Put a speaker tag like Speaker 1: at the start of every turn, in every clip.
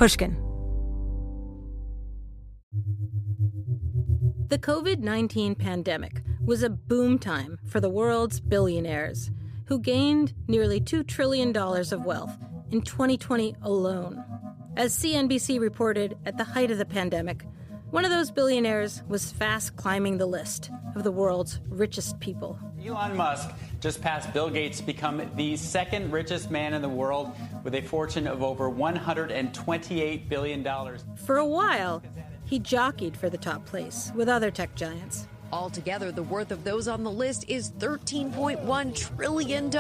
Speaker 1: Pushkin. The COVID-19 pandemic was a boom time for the world's billionaires, who gained nearly $2 trillion of wealth in 2020 alone. As CNBC reported at the height of the pandemic, one of those billionaires was fast climbing the list of the world's richest people.
Speaker 2: Elon Musk just passed Bill Gates to become the second richest man in the world with a fortune of over $128 billion.
Speaker 1: For a while, he jockeyed for the top place with other tech giants.
Speaker 3: Altogether, the worth of those on the list is $13.1 trillion,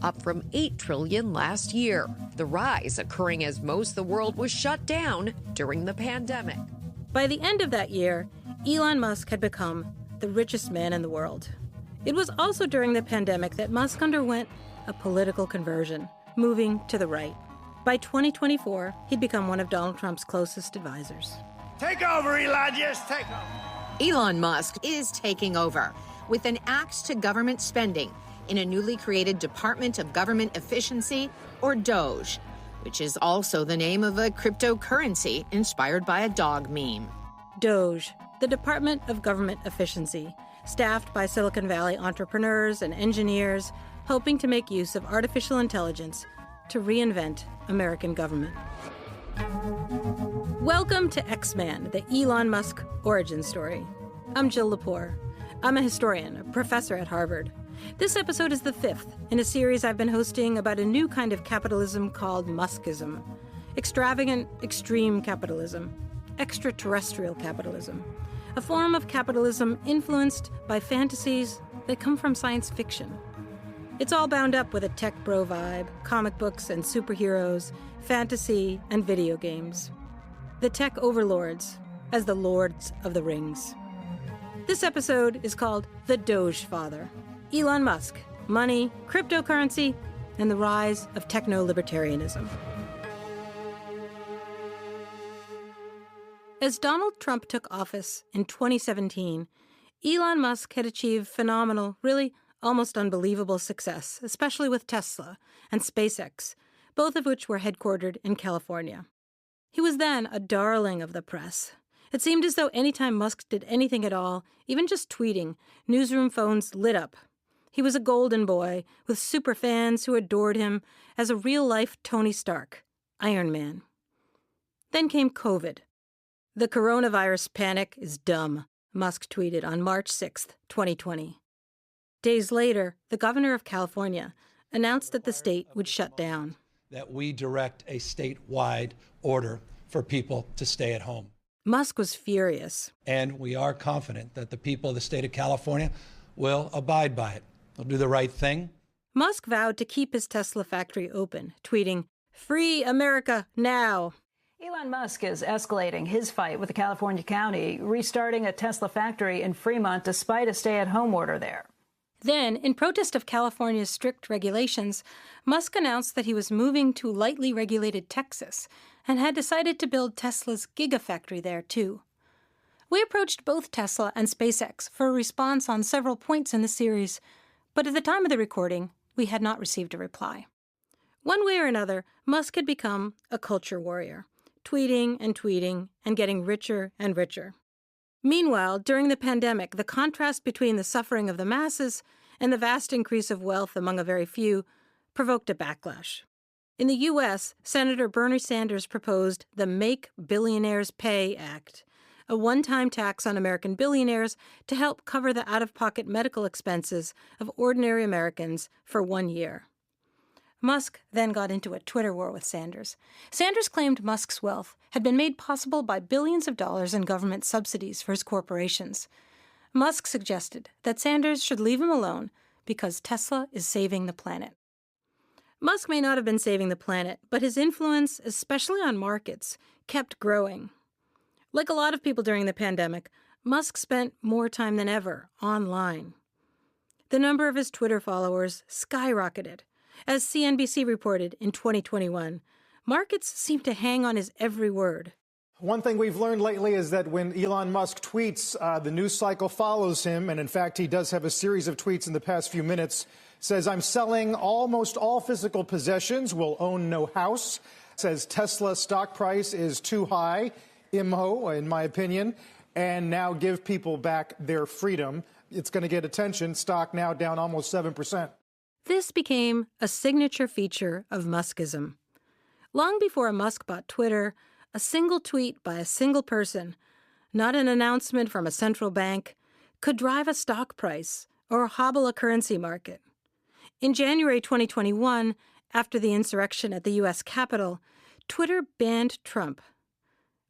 Speaker 3: up from $8 trillion last year. The rise occurring as most of the world was shut down during the pandemic.
Speaker 1: By the end of that year, Elon Musk had become the richest man in the world. It was also during the pandemic that Musk underwent a political conversion, moving to the right. By 2024, he'd become one of Donald Trump's closest advisors.
Speaker 4: Take over, Elon, just take over.
Speaker 3: Elon Musk is taking over with an axe to government spending in a newly created Department of Government Efficiency, or Doge, which is also the name of a cryptocurrency inspired by a dog meme.
Speaker 1: Doge, the Department of Government Efficiency, staffed by Silicon Valley entrepreneurs and engineers hoping to make use of artificial intelligence to reinvent American government. Welcome to X-Man, the Elon Musk origin story. I'm Jill Lepore. I'm a historian, a professor at Harvard. This episode is the fifth in a series I've been hosting about a new kind of capitalism called Muskism. Extravagant, extreme capitalism. Extraterrestrial capitalism. A form of capitalism influenced by fantasies that come from science fiction. It's all bound up with a tech bro vibe, comic books and superheroes, fantasy and video games. The tech overlords as the Lords of the Rings. This episode is called The Dogefather. Elon Musk, money, cryptocurrency, and the rise of techno-libertarianism. As Donald Trump took office in 2017, Elon Musk had achieved phenomenal, really almost unbelievable success, especially with Tesla and SpaceX, both of which were headquartered in California. He was then a darling of the press. It seemed as though any time Musk did anything at all, even just tweeting, newsroom phones lit up. He was a golden boy with superfans who adored him as a real-life Tony Stark, Iron Man. Then came COVID. The coronavirus panic is dumb, Musk tweeted on March 6, 2020. Days later, the governor of California announced that the state would shut down.
Speaker 5: That we direct a statewide order for people to stay at home.
Speaker 1: Musk was furious.
Speaker 5: And we are confident that the people of the state of California will abide by it. They'll do the right thing.
Speaker 1: Musk vowed to keep his Tesla factory open, tweeting, "Free America now."
Speaker 6: Elon Musk is escalating his fight with the California county, restarting a Tesla factory in Fremont despite a stay-at-home order there.
Speaker 1: Then, in protest of California's strict regulations, Musk announced that he was moving to lightly regulated Texas and had decided to build Tesla's gigafactory there, too. We approached both Tesla and SpaceX for a response on several points in the series, but at the time of the recording, we had not received a reply. One way or another, Musk had become a culture warrior, tweeting and getting richer and richer. Meanwhile, during the pandemic, the contrast between the suffering of the masses and the vast increase of wealth among a very few provoked a backlash. In the U.S., Senator Bernie Sanders proposed the Make Billionaires Pay Act, a one-time tax on American billionaires to help cover the out-of-pocket medical expenses of ordinary Americans for 1 year. Musk then got into a Twitter war with Sanders. Sanders claimed Musk's wealth had been made possible by billions of dollars in government subsidies for his corporations. Musk suggested that Sanders should leave him alone because Tesla is saving the planet. Musk may not have been saving the planet, but his influence, especially on markets, kept growing. Like a lot of people during the pandemic, Musk spent more time than ever online. The number of his Twitter followers skyrocketed. As CNBC reported in 2021, markets seem to hang on his every word.
Speaker 7: One thing we've learned lately is that when Elon Musk tweets, the news cycle follows him. And in fact, he does have a series of tweets in the past few minutes. Says, "I'm selling almost all physical possessions, will own no house. Says Tesla stock price is too high, IMHO, in my opinion, and now give people back their freedom. It's going to get attention. Stock now down almost 7%.
Speaker 1: This became a signature feature of Muskism. Long before Musk bought Twitter, a single tweet by a single person, not an announcement from a central bank, could drive a stock price or hobble a currency market. In January 2021, after the insurrection at the U.S. Capitol, Twitter banned Trump.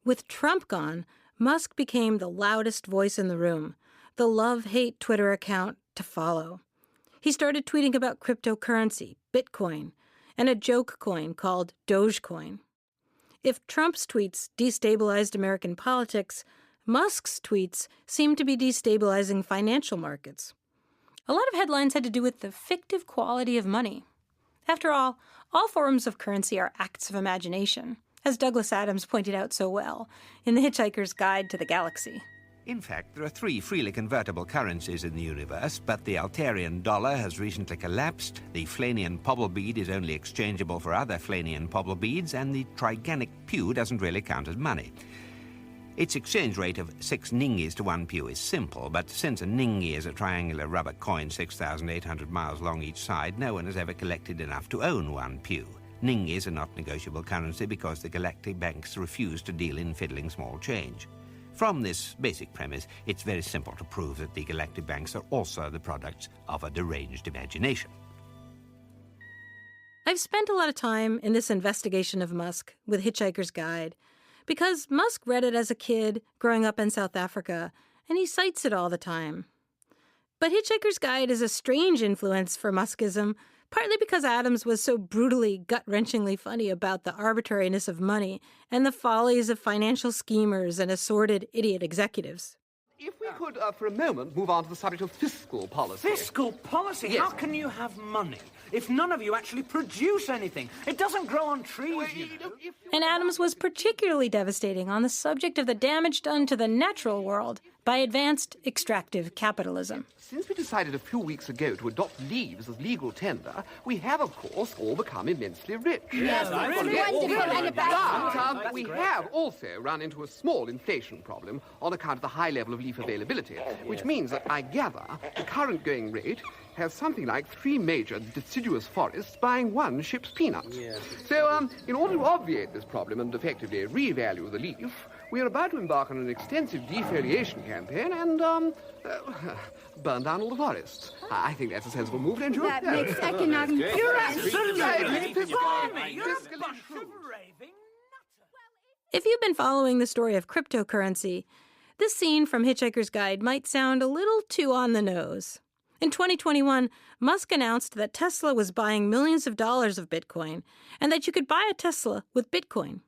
Speaker 1: With Trump gone, Musk became the loudest voice in the room, the love-hate Twitter account to follow. He started tweeting about cryptocurrency, Bitcoin, and a joke coin called Dogecoin. If Trump's tweets destabilized American politics, Musk's tweets seemed to be destabilizing financial markets. A lot of headlines had to do with the fictive quality of money. After all forms of currency are acts of imagination, as Douglas Adams pointed out so well in The Hitchhiker's Guide to the Galaxy.
Speaker 8: In fact, there are 3 freely convertible currencies in the universe, but the Altarian dollar has recently collapsed, the Flanian pobble bead is only exchangeable for other Flanian pobble beads, and the Triganic pew doesn't really count as money. Its exchange rate of 6 ningies to 1 pew is simple, but since a ningi is a triangular rubber coin 6,800 miles long each side, no one has ever collected enough to own 1 pew. Ningies are not negotiable currency because the galactic banks refuse to deal in fiddling small change. From this basic premise, it's very simple to prove that the galactic banks are also the products of a deranged imagination.
Speaker 1: I've spent a lot of time in this investigation of Musk with Hitchhiker's Guide because Musk read it as a kid growing up in South Africa, and he cites it all the time. But Hitchhiker's Guide is a strange influence for Muskism, partly because Adams was so brutally, gut-wrenchingly funny about the arbitrariness of money and the follies of financial schemers and assorted idiot executives.
Speaker 9: If we could, for a moment, move on to the subject of fiscal policy.
Speaker 4: Fiscal policy?
Speaker 9: Yes.
Speaker 4: How can you have money if none of you actually produce anything? It doesn't grow on trees, you know.
Speaker 1: And Adams was particularly devastating on the subject of the damage done to the natural world by advanced extractive capitalism.
Speaker 9: Since we decided a few weeks ago to adopt leaves as legal tender, we have, of course, all become immensely rich.
Speaker 4: Yes, really?
Speaker 9: But we have also run into a small inflation problem on account of the high level of leaf availability, which means that, I gather, the current going rate has something like 3 major deciduous forests buying 1 ship's peanuts. Yes. So, in order to obviate this problem and effectively revalue the leaf, we are about to embark on an extensive defoliation campaign and, burn down all the forests. I think that's a sensible move, don't you?
Speaker 10: That makes economic...
Speaker 4: You're absolutely right. You're a bunch of raving nutters.
Speaker 1: If you've been following the story of cryptocurrency, this scene from Hitchhiker's Guide might sound a little too on the nose. In 2021, Musk announced that Tesla was buying millions of dollars of Bitcoin and that you could buy a Tesla with Bitcoin.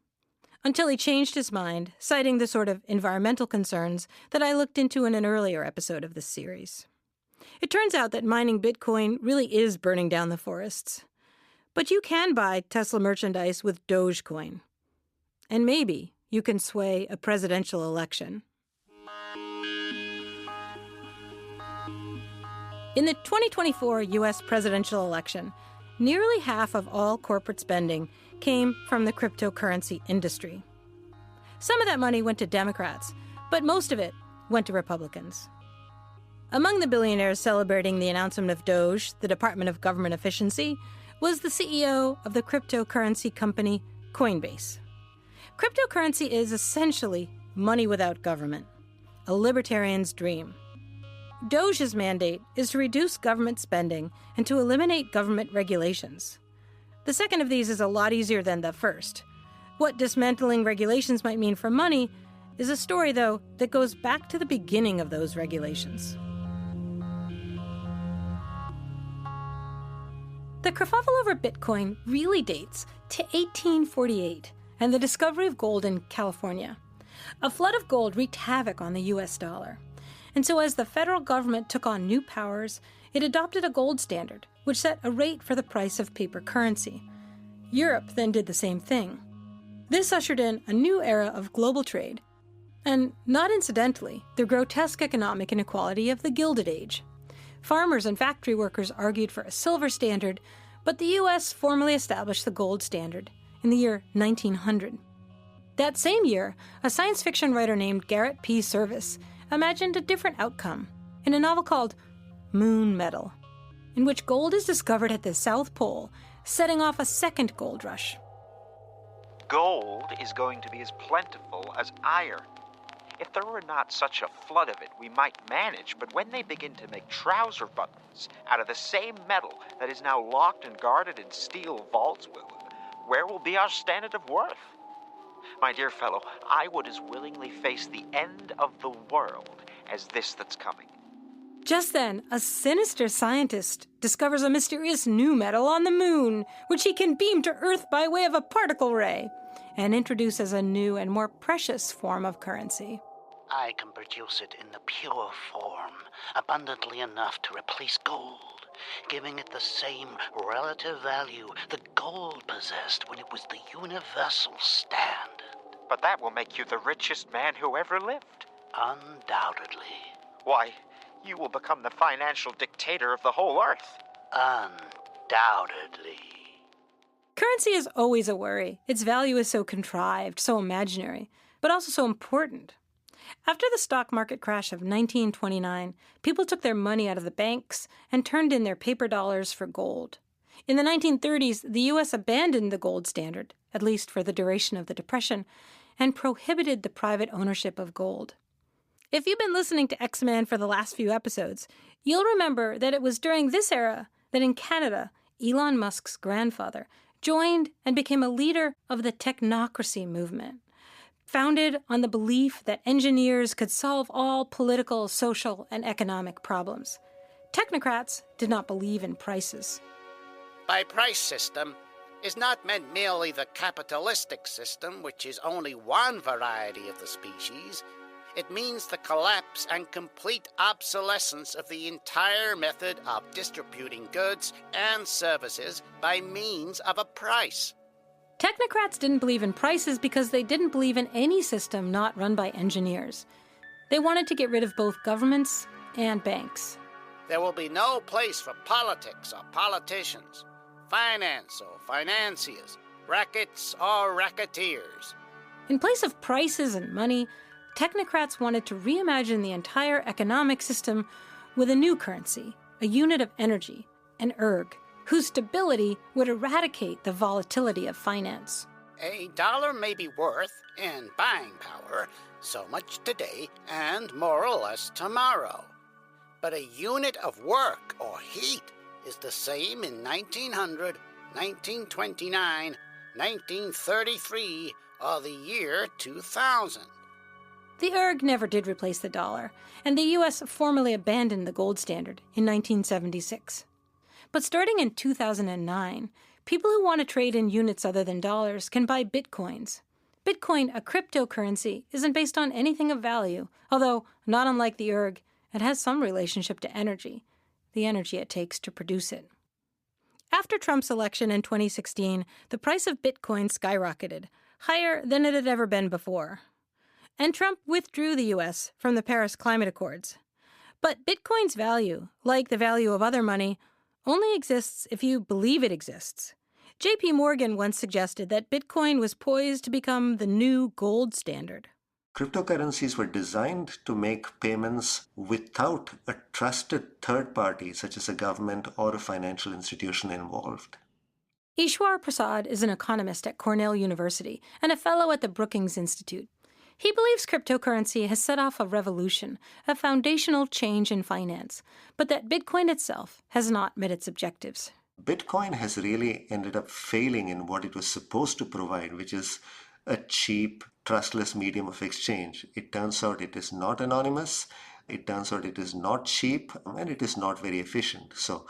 Speaker 1: Until he changed his mind, citing the sort of environmental concerns that I looked into in an earlier episode of this series. It turns out that mining Bitcoin really is burning down the forests. But you can buy Tesla merchandise with Dogecoin. And maybe you can sway a presidential election. In the 2024 U.S. presidential election, nearly half of all corporate spending came from the cryptocurrency industry. Some of that money went to Democrats, but most of it went to Republicans. Among the billionaires celebrating the announcement of Doge, the Department of Government Efficiency, was the CEO of the cryptocurrency company Coinbase. Cryptocurrency is essentially money without government, a libertarian's dream. Doge's mandate is to reduce government spending and to eliminate government regulations. The second of these is a lot easier than the first. What dismantling regulations might mean for money is a story, though, that goes back to the beginning of those regulations. The kerfuffle over Bitcoin really dates to 1848 and the discovery of gold in California. A flood of gold wreaked havoc on the U.S. dollar. And so as the federal government took on new powers, it adopted a gold standard, which set a rate for the price of paper currency. Europe then did the same thing. This ushered in a new era of global trade, and not incidentally, the grotesque economic inequality of the Gilded Age. Farmers and factory workers argued for a silver standard, but the U.S. formally established the gold standard in the year 1900. That same year, a science fiction writer named Garrett P. Serviss imagined a different outcome in a novel called Moon Metal, in which gold is discovered at the South Pole, setting off a second gold rush.
Speaker 10: Gold is going to be as plentiful as iron. If there were not such a flood of it, we might manage, but when they begin to make trouser buttons out of the same metal that is now locked and guarded in steel vaults, where will be our standard of worth? My dear fellow, I would as willingly face the end of the world as this that's coming.
Speaker 1: Just then, a sinister scientist discovers a mysterious new metal on the moon, which he can beam to Earth by way of a particle ray, and introduces a new and more precious form of currency.
Speaker 11: I can produce it in the pure form, abundantly enough to replace gold, giving it the same relative value that gold possessed when it was the universal standard.
Speaker 10: But that will make you the richest man who ever lived.
Speaker 11: Undoubtedly.
Speaker 10: Why, you will become the financial dictator of the whole Earth.
Speaker 11: Undoubtedly.
Speaker 1: Currency is always a worry. Its value is so contrived, so imaginary, but also so important. After the stock market crash of 1929, people took their money out of the banks and turned in their paper dollars for gold. In the 1930s, the U.S. abandoned the gold standard, at least for the duration of the Depression, and prohibited the private ownership of gold. If you've been listening to X-Man for the last few episodes, you'll remember that it was during this era that in Canada, Elon Musk's grandfather joined and became a leader of the technocracy movement, founded on the belief that engineers could solve all political, social, and economic problems. Technocrats did not believe in prices.
Speaker 11: By price system is not meant merely the capitalistic system, which is only one variety of the species. It means the collapse and complete obsolescence of the entire method of distributing goods and services by means of a price.
Speaker 1: Technocrats didn't believe in prices because they didn't believe in any system not run by engineers. They wanted to get rid of both governments and banks.
Speaker 11: There will be no place for politics or politicians, finance or financiers, rackets or racketeers.
Speaker 1: In place of prices and money, technocrats wanted to reimagine the entire economic system with a new currency, a unit of energy, an erg, whose stability would eradicate the volatility of finance.
Speaker 11: A dollar may be worth, in buying power, so much today and more or less tomorrow. But a unit of work or heat is the same in 1900, 1929, 1933, or the year 2000.
Speaker 1: The erg never did replace the dollar, and the U.S. formally abandoned the gold standard in 1976. But starting in 2009, people who want to trade in units other than dollars can buy bitcoins. Bitcoin, a cryptocurrency, isn't based on anything of value, although, not unlike the erg, it has some relationship to energy, the energy it takes to produce it. After Trump's election in 2016, the price of Bitcoin skyrocketed, higher than it had ever been before. And Trump withdrew the U.S. from the Paris Climate Accords. But Bitcoin's value, like the value of other money, only exists if you believe it exists. J.P. Morgan once suggested that Bitcoin was poised to become the new gold standard.
Speaker 12: Cryptocurrencies were designed to make payments without a trusted third party, such as a government or a financial institution involved.
Speaker 1: Ishwar Prasad is an economist at Cornell University and a fellow at the Brookings Institute. He believes cryptocurrency has set off a revolution, a foundational change in finance, but that Bitcoin itself has not met its objectives.
Speaker 12: Bitcoin has really ended up failing in what it was supposed to provide, which is a cheap, trustless medium of exchange. It turns out it is not anonymous, it turns out it is not cheap, and it is not very efficient. So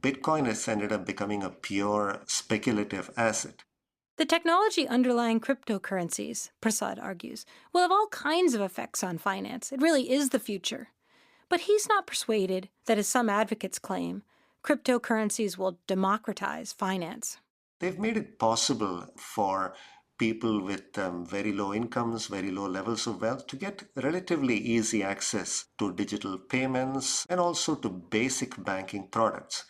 Speaker 12: Bitcoin has ended up becoming a pure speculative asset.
Speaker 1: The technology underlying cryptocurrencies, Prasad argues, will have all kinds of effects on finance. It really is the future. But he's not persuaded that, as some advocates claim, cryptocurrencies will democratize finance.
Speaker 12: They've made it possible for people with very low incomes, very low levels of wealth to get relatively easy access to digital payments and also to basic banking products.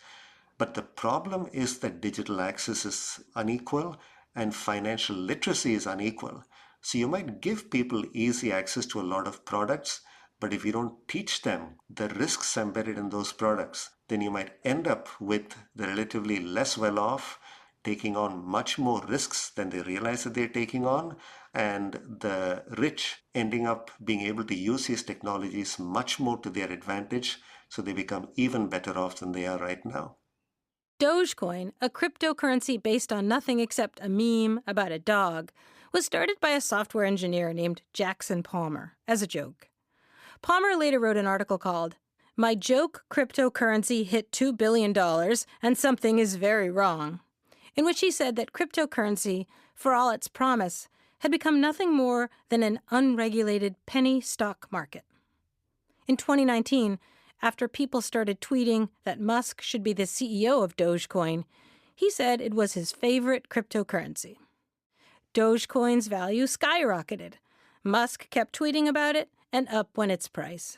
Speaker 12: But the problem is that digital access is unequal and financial literacy is unequal. So you might give people easy access to a lot of products, but if you don't teach them the risks embedded in those products, then you might end up with the relatively less well-off taking on much more risks than they realize that they're taking on, and the rich ending up being able to use these technologies much more to their advantage, so they become even better off than they are right now.
Speaker 1: Dogecoin, a cryptocurrency based on nothing except a meme about a dog, was started by a software engineer named Jackson Palmer as a joke. Palmer later wrote an article called, "My Joke Cryptocurrency Hit $2 Billion and Something is Very Wrong," in which he said that cryptocurrency, for all its promise, had become nothing more than an unregulated penny stock market. In 2019, after people started tweeting that Musk should be the CEO of Dogecoin, he said it was his favorite cryptocurrency. Dogecoin's value skyrocketed. Musk kept tweeting about it, and up went its price.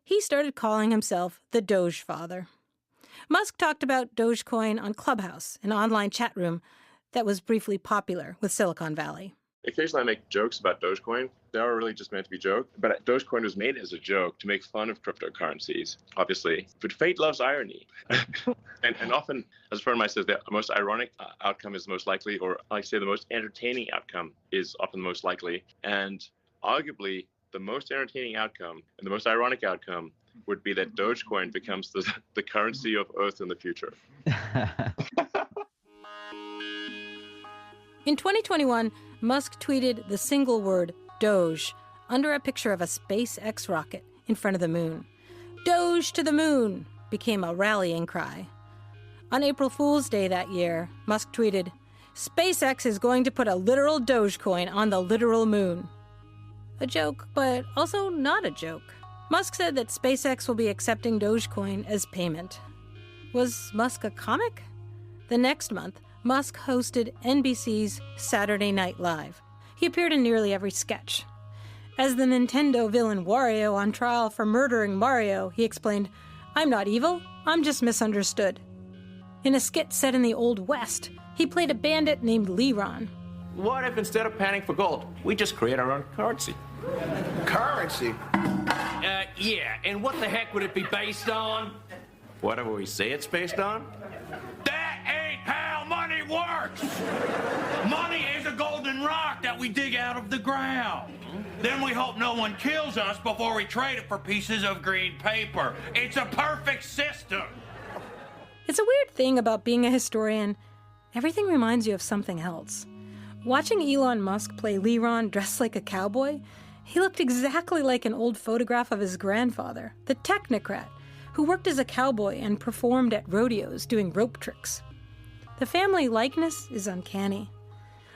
Speaker 1: He started calling himself the Dogefather. Musk talked about Dogecoin on Clubhouse, an online chat room that was briefly popular with Silicon Valley.
Speaker 13: Occasionally I make jokes about Dogecoin. They are really just meant to be jokes, but Dogecoin was made as a joke to make fun of cryptocurrencies, obviously. But fate loves irony. and often, as a friend of mine says, the most ironic outcome is the most likely, or I say the most entertaining outcome is often the most likely. And arguably, the most entertaining outcome and the most ironic outcome would be that Dogecoin becomes the currency of Earth in the future.
Speaker 1: In 2021, Musk tweeted the single word Doge under a picture of a SpaceX rocket in front of the moon. Doge to the moon became a rallying cry. On April Fool's Day that year, Musk tweeted, "SpaceX is going to put a literal Dogecoin on the literal moon." A joke, but also not a joke. Musk said that SpaceX will be accepting Dogecoin as payment. Was Musk a comic? The next month, Musk hosted NBC's Saturday Night Live. He appeared in nearly every sketch. As the Nintendo villain Wario on trial for murdering Mario, he explained, "I'm not evil, I'm just misunderstood." In a skit set in the Old West, he played a bandit named Leron.
Speaker 14: What if instead of panning for gold, we just create our own currency?
Speaker 11: Currency?
Speaker 14: Yeah, and what the heck would it be based on? Whatever we say it's based on? That ain't how money works! Money is a golden rock that we dig out of the ground. Then we hope no one kills us before we trade it for pieces of green paper. It's a perfect system.
Speaker 1: It's a weird thing about being a historian. Everything reminds you of something else. Watching Elon Musk play Leron dressed like a cowboy, he looked exactly like an old photograph of his grandfather, the technocrat, who worked as a cowboy and performed at rodeos doing rope tricks. The family likeness is uncanny.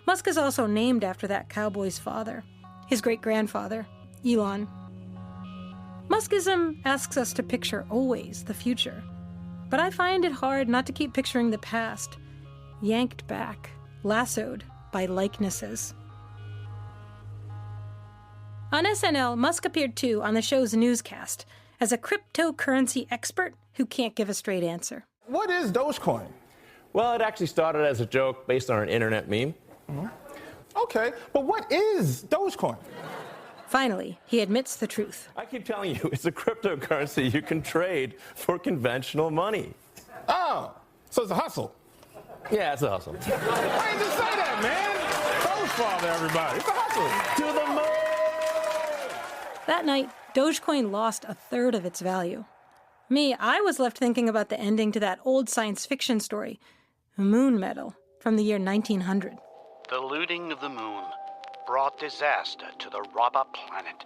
Speaker 1: Musk is also named after that cowboy's father, his great-grandfather, Elon. Muskism asks us to picture always the future, but I find it hard not to keep picturing the past, yanked back, lassoed by likenesses. On SNL, Musk appeared too on the show's newscast as a cryptocurrency expert who can't give a straight answer.
Speaker 15: What is Dogecoin?
Speaker 14: Well, it actually started as a joke based on an internet meme.
Speaker 15: Mm-hmm. Okay, but what is Dogecoin?
Speaker 1: Finally, he admits the truth.
Speaker 14: I keep telling you, it's a cryptocurrency you can trade for conventional money.
Speaker 15: Oh, so it's a hustle.
Speaker 14: Yeah, it's a hustle.
Speaker 15: Why didn't you say that, man? Dogefather, everybody. It's a hustle.
Speaker 14: To the moon!
Speaker 1: That night, Dogecoin lost a third of its value. I was left thinking about the ending to that old science fiction story, Moon Metal, from the year 1900.
Speaker 11: The looting of the moon brought disaster to the robber planet.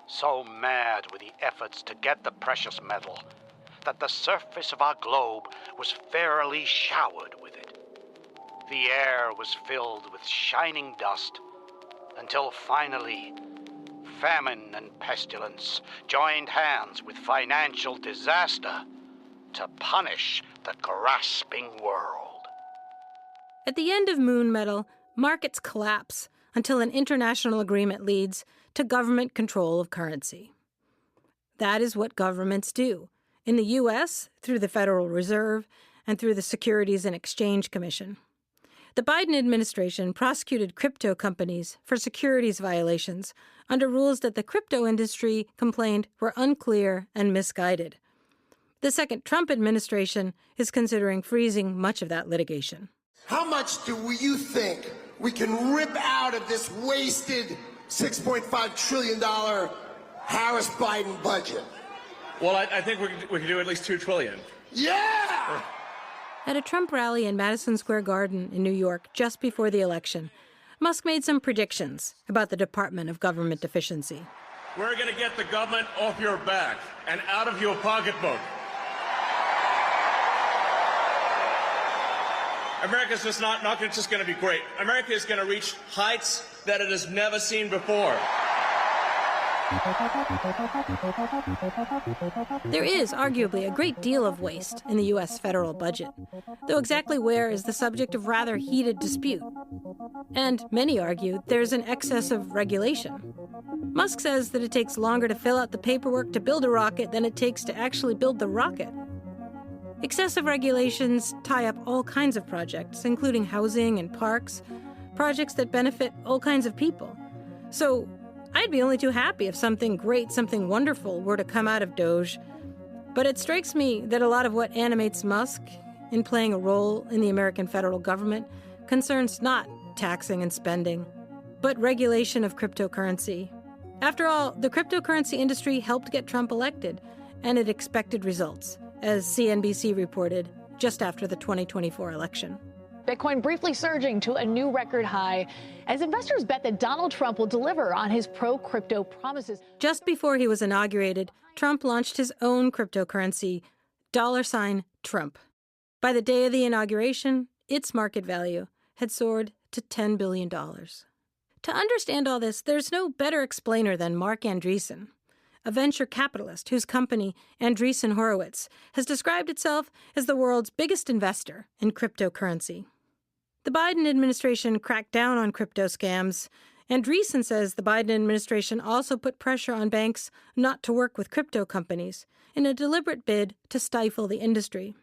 Speaker 11: So mad were the efforts to get the precious metal that the surface of our globe was fairly showered with it. The air was filled with shining dust until finally famine and pestilence joined hands with financial disaster to punish the grasping world.
Speaker 1: At the end of Moon Metal, markets collapse until an international agreement leads to government control of currency. That is what governments do. In the U.S., through the Federal Reserve and through the Securities and Exchange Commission. The Biden administration prosecuted crypto companies for securities violations under rules that the crypto industry complained were unclear and misguided. The second Trump administration is considering freezing much of that litigation.
Speaker 16: How much do you think we can rip out of this wasted $6.5 trillion Harris-Biden budget?
Speaker 17: Well, I think we can do at least $2 trillion.
Speaker 16: Yeah!
Speaker 1: At a Trump rally in Madison Square Garden in New York just before the election, Musk made some predictions about the Department of Government Efficiency.
Speaker 17: We're going to get the government off your back and out of your pocketbook. America's just not just going to be great. America is going to reach heights that it has never seen before.
Speaker 1: There is arguably a great deal of waste in the U.S. federal budget, though exactly where is the subject of rather heated dispute. And many argue there's an excess of regulation. Musk says that it takes longer to fill out the paperwork to build a rocket than it takes to actually build the rocket. Excessive regulations tie up all kinds of projects, including housing and parks, projects that benefit all kinds of people. So I'd be only too happy if something great, something wonderful were to come out of Doge. But it strikes me that a lot of what animates Musk in playing a role in the American federal government concerns not taxing and spending, but regulation of cryptocurrency. After all, the cryptocurrency industry helped get Trump elected, and it expected results, as CNBC reported just after the 2024 election.
Speaker 18: Bitcoin briefly surging to a new record high as investors bet that Donald Trump will deliver on his pro-crypto promises.
Speaker 1: Just before he was inaugurated, Trump launched his own cryptocurrency, $Trump. By the day of the inauguration, its market value had soared to $10 billion. To understand all this, there's no better explainer than Marc Andreessen, a venture capitalist whose company, Andreessen Horowitz, has described itself as the world's biggest investor in cryptocurrency. The Biden administration cracked down on crypto scams. Andreessen says the Biden administration also put pressure on banks not to work with crypto companies in a deliberate bid to stifle the industry.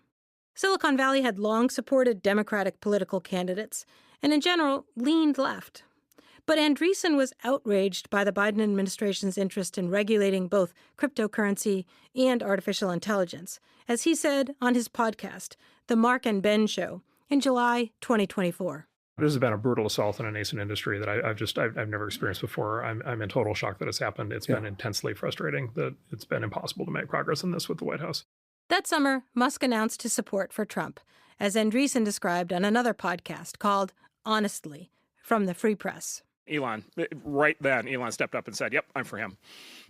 Speaker 1: Silicon Valley had long supported Democratic political candidates and, in general, leaned left. But Andreessen was outraged by the Biden administration's interest in regulating both cryptocurrency and artificial intelligence, as he said on his podcast, The Mark and Ben Show, in July 2024.
Speaker 19: This has been a brutal assault on a nascent industry that I've never experienced before. I'm in total shock that it's happened. It's been intensely frustrating that it's been impossible to make progress on this with the White House.
Speaker 1: That summer, Musk announced his support for Trump, as Andreessen described on another podcast called Honestly, from the Free Press.
Speaker 19: Elon stepped up and said, yep, I'm for him.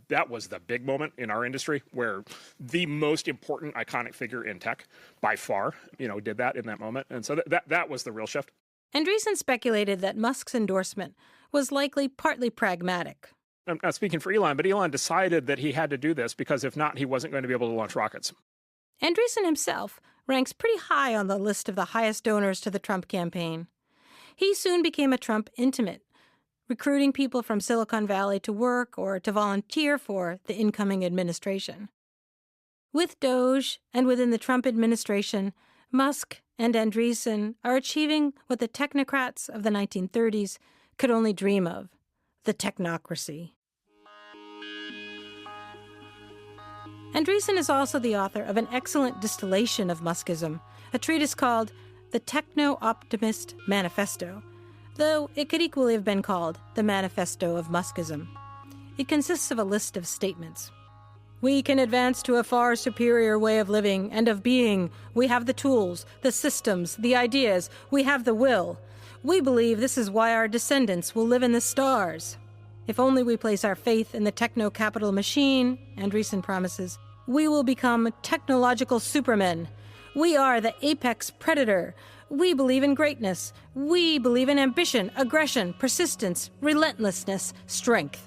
Speaker 19: That was the big moment in our industry where the most important iconic figure in tech by far, did that in that moment. And so that was the real shift.
Speaker 1: Andreessen speculated that Musk's endorsement was likely partly pragmatic.
Speaker 19: I'm not speaking for Elon, but Elon decided that he had to do this because if not, he wasn't going to be able to launch rockets.
Speaker 1: Andreessen himself ranks pretty high on the list of the highest donors to the Trump campaign. He soon became a Trump intimate, recruiting people from Silicon Valley to work or to volunteer for the incoming administration. With Doge and within the Trump administration, Musk and Andreessen are achieving what the technocrats of the 1930s could only dream of, the technocracy. Andreessen is also the author of an excellent distillation of Muskism, a treatise called The Techno-Optimist Manifesto, though it could equally have been called the Manifesto of Muskism. It consists of a list of statements. We can advance to a far superior way of living and of being. We have the tools, the systems, the ideas. We have the will. We believe this is why our descendants will live in the stars. If only we place our faith in the techno-capital machine, Andreessen promises, we will become technological supermen. We are the apex predator. We believe in greatness. We believe in ambition, aggression, persistence, relentlessness, strength.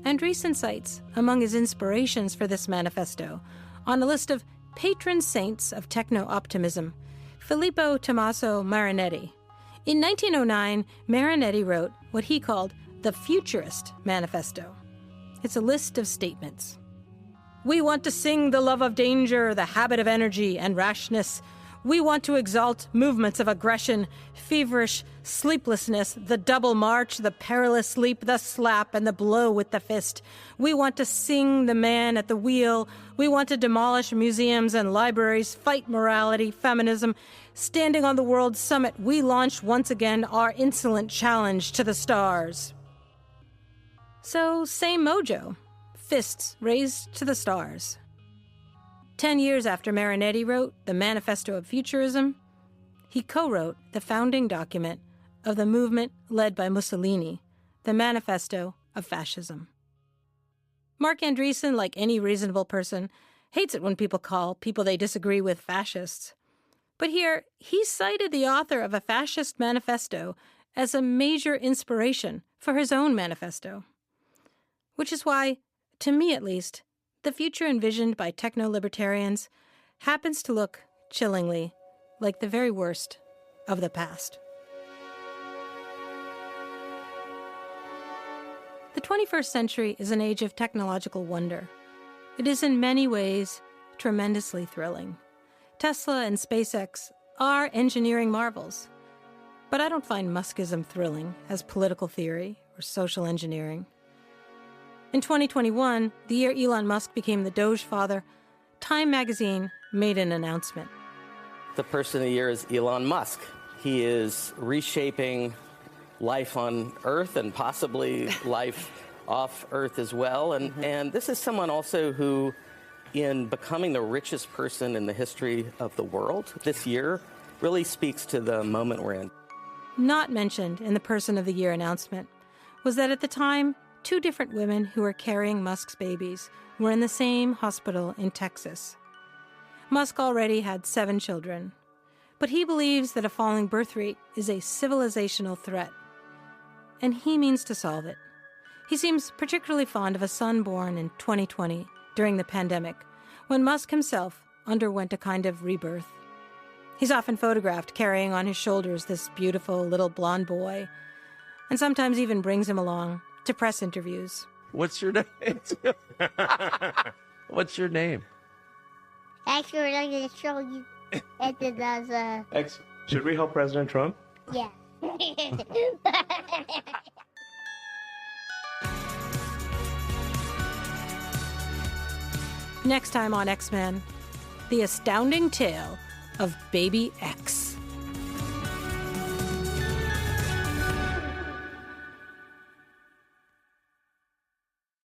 Speaker 1: Andreessen cites, among his inspirations for this manifesto, on a list of patron saints of techno-optimism, Filippo Tommaso Marinetti. In 1909, Marinetti wrote what he called the Futurist Manifesto. It's a list of statements. We want to sing the love of danger, the habit of energy and rashness. We want to exalt movements of aggression, feverish sleeplessness, the double march, the perilous leap, the slap, and the blow with the fist. We want to sing the man at the wheel. We want to demolish museums and libraries, fight morality, feminism. Standing on the World Summit, we launch once again our insolent challenge to the stars. So, same mojo. Fists raised to the stars. 10 years after Marinetti wrote The Manifesto of Futurism, he co-wrote the founding document of the movement led by Mussolini, the Manifesto of Fascism. Mark Andreessen, like any reasonable person, hates it when people call people they disagree with fascists. But here, he cited the author of a fascist manifesto as a major inspiration for his own manifesto. Which is why, to me at least, the future envisioned by techno-libertarians happens to look, chillingly, like the very worst of the past. The 21st century is an age of technological wonder. It is in many ways tremendously thrilling. Tesla and SpaceX are engineering marvels. But I don't find Muskism thrilling as political theory or social engineering. In 2021, the year Elon Musk became the Dogefather, Time magazine made an announcement.
Speaker 20: The person of the year is Elon Musk. He is reshaping life on Earth and possibly life off Earth as well. And this is someone also who, in becoming the richest person in the history of the world this year, really speaks to the moment we're in.
Speaker 1: Not mentioned in the Person of the Year announcement was that at the time, 2 different women who were carrying Musk's babies were in the same hospital in Texas. Musk already had 7 children, but he believes that a falling birth rate is a civilizational threat, and he means to solve it. He seems particularly fond of a son born in 2020 during the pandemic, when Musk himself underwent a kind of rebirth. He's often photographed carrying on his shoulders this beautiful little blonde boy, and sometimes even brings him along to press interviews.
Speaker 21: What's your name? What's your name?
Speaker 22: Actually, I'm going to show you. It does,
Speaker 21: Should we help President Trump?
Speaker 22: yeah.
Speaker 1: Next time on X-Men, the astounding tale of Baby X.